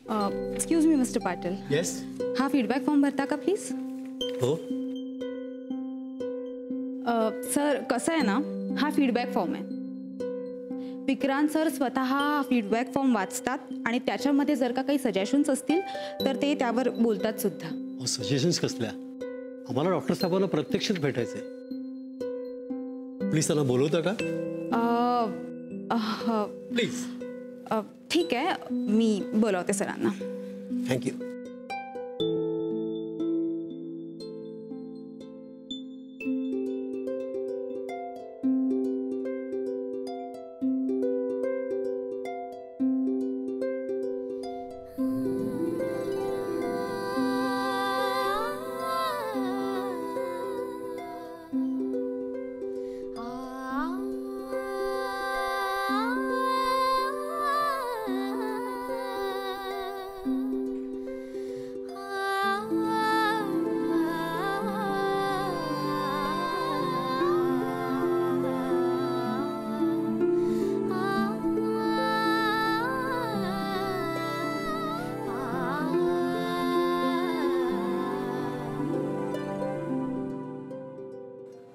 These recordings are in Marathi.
Excuse me mister Patil. Yes. हा फीडबॅक फॉर्म भरता का प्लीज? हो. सर कसं आहे ना, हा फीडबॅक फॉर्म आहे. विक्रांत सर स्वतः हा फीडबॅक फॉर्म वाचतात आणि त्याच्यामध्ये जर का काही सजेशन्स असतील तर ते त्यावर बोलतात सुद्धा. सजेशन्स कसल्या? आम्हाला डॉक्टर साहेबांना प्रत्यक्षच भेटायचंय. प्लीज त्यांना बोलवता का? प्लीज. ठीक आहे, मी बोलावते सरांना. थँक्यू.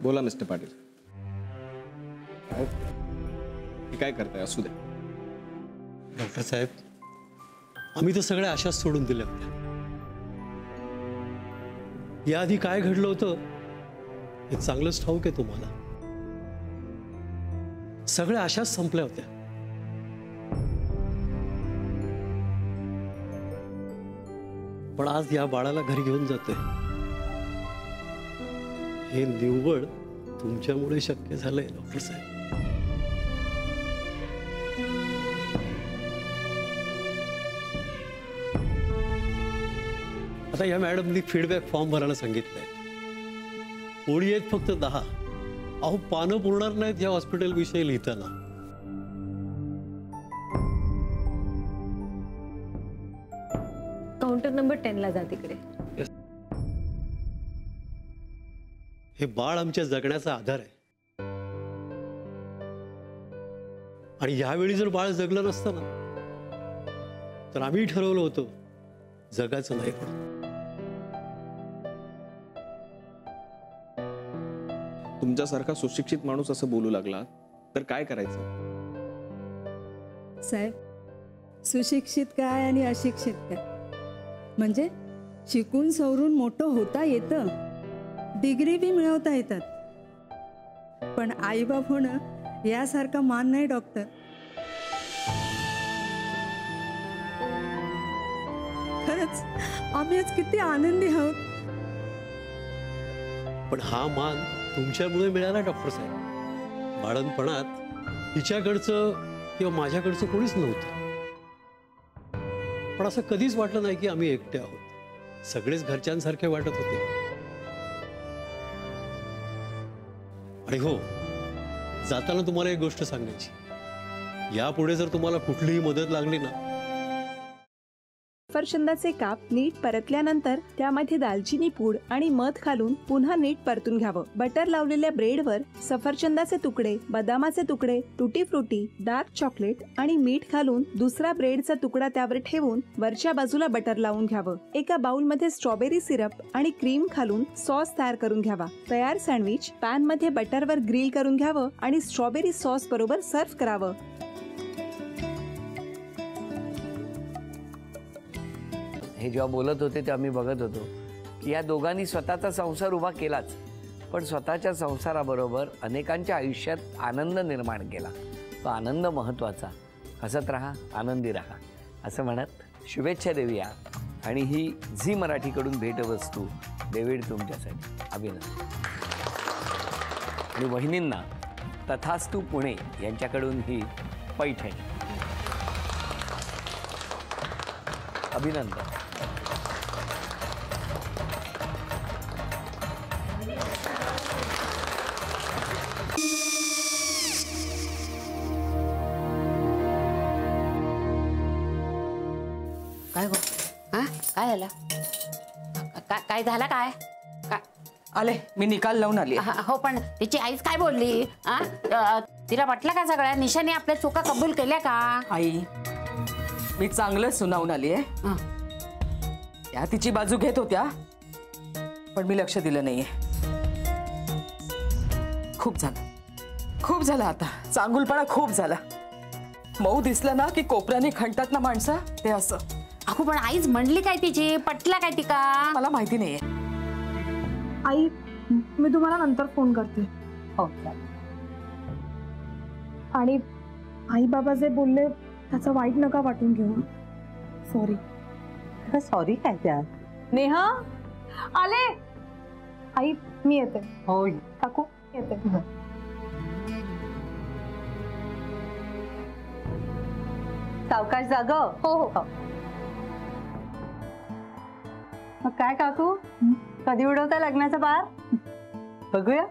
बोला मिस्टर पाटील. काय करताय? असू द्या. डॉक्टर साहेब, आम्ही तर सगळ्या आशाच सोडून दिल्या होत्या. याआधी काय घडलं होतं हे चांगलंच ठाऊक आहे तुम्हाला. सगळ्या आशाच संपल्या होत्या. पण आज या बाळाला घरी घेऊन जातोय. हे निव्वळ तुमच्यामुळे शक्य झालंय डॉक्टर साहेब. आता या मॅडमनी फीडबॅक फॉर्म भरायला सांगितलंय. ओळी आहेत फक्त 10. अहो, पानं पुरणार नाहीत या हॉस्पिटल विषयी लिहिताना. काउंटर नंबर 10 ला जा तिकडे. हे बाळ आमच्या जगण्याचा आधार आहे. आणि यावेळी जर बाळ जगलं नसतं ना तर आम्ही ठरवलं होतं जगाचं नाही. तुमच्यासारखा सुशिक्षित माणूस असं बोलू लागला तर काय करायचं? साहेब, सुशिक्षित काय आणि अशिक्षित काय? म्हणजे शिकून सवरून मोठं होता येतं, डिग्री बी मिळवता येतात, पण आईबाप होणं यासारखा मान नाही डॉक्टर. खरंच आम्ही आज किती आनंदी आहोत. पण हा मान तुमच्यामुळे मिळाला डॉक्टर साहेब. बाळणपणात हिच्याकडचं किंवा माझ्याकडचं कोणीच नव्हतं. पण असं कधीच वाटलं नाही की आम्ही एकटे आहोत. सगळेच घरच्यांसारखे वाटत होते. आणि हो, जाताना तुम्हाला एक गोष्ट सांगायची. यापुढे जर तुम्हाला कुठलीही मदत लागली ना. सफरचंदाचे काप नीट परतल्यानंतर त्यामध्ये दालचिनी पूड आणि मध घालून पुन्हा नीट परतून घ्यावं. बटर लावलेल्या ब्रेडवर सफरचंदाचे तुकडे, बदामाचे तुकडे, टुटी फ्रुटी, डार्क चॉकलेट आणि मीठ घालून दुसरा ब्रेडचा तुकडा त्यावर ठेवून वरच्या बाजूला बटर लावून घ्यावं. एका बाउलमध्ये स्ट्रॉबेरी सिरप आणि क्रीम घालून सॉस तयार करून घ्यावा. तयार सँडविच पॅन मध्ये बटरवर ग्रिल करून घ्यावं आणि स्ट्रॉबेरी सॉस बरोबर सर्व्ह करावं. हे जेव्हा बोलत होते तेव्हा मी बघत होतो की या दोघांनी स्वतःचा संसार उभा केलाच, पण स्वतःच्या संसाराबरोबर अनेकांच्या आयुष्यात आनंद निर्माण केला. तो आनंद महत्त्वाचा. हसत राहा, आनंदी राहा असं म्हणत शुभेच्छा देऊया. आणि ही झी मराठीकडून भेटवस्तू डेव्हिड तुमच्यासाठी. अभिनंदन. आणि वहिनींना तथास्तू पुणे यांच्याकडून ही पैठणी. अभिनंदन. काय गो? हा, काय झालं? काय झालं? काय आले, मी निकाल लावून आली. हो, पण तिची आईच काय बोलली? तिला वाटलं का सगळ्या निशाने आपल्या चुका कबूल केल्या का? आई, मी चांगलं सुनावून आली आहे. हं. त्या तिची बाजू घेत होत्या पण मी लक्ष दिलं नाहीये. खूप झालं आता. चांगुलपणा खूप झाला. मऊ दिसलं ना की कोपऱ्याने खणतात ना माणसं, ते असं. अगो पण आईच म्हणली काय तिची, पटला काय ती का? मला माहिती नाहीये. आई मी तुम्हाला नंतर फोन करते. हो आणि आई बाबा जे बोलले त्याचं वाईट नका वाटून घेऊ. सॉरी. सॉरी काय त्या? नेहा आले. आई मी येते. हो काकू येते. सावकाश जाग. हो हो. मग काय काकू, कधी उडवता लग्नाचा बार? बघूया.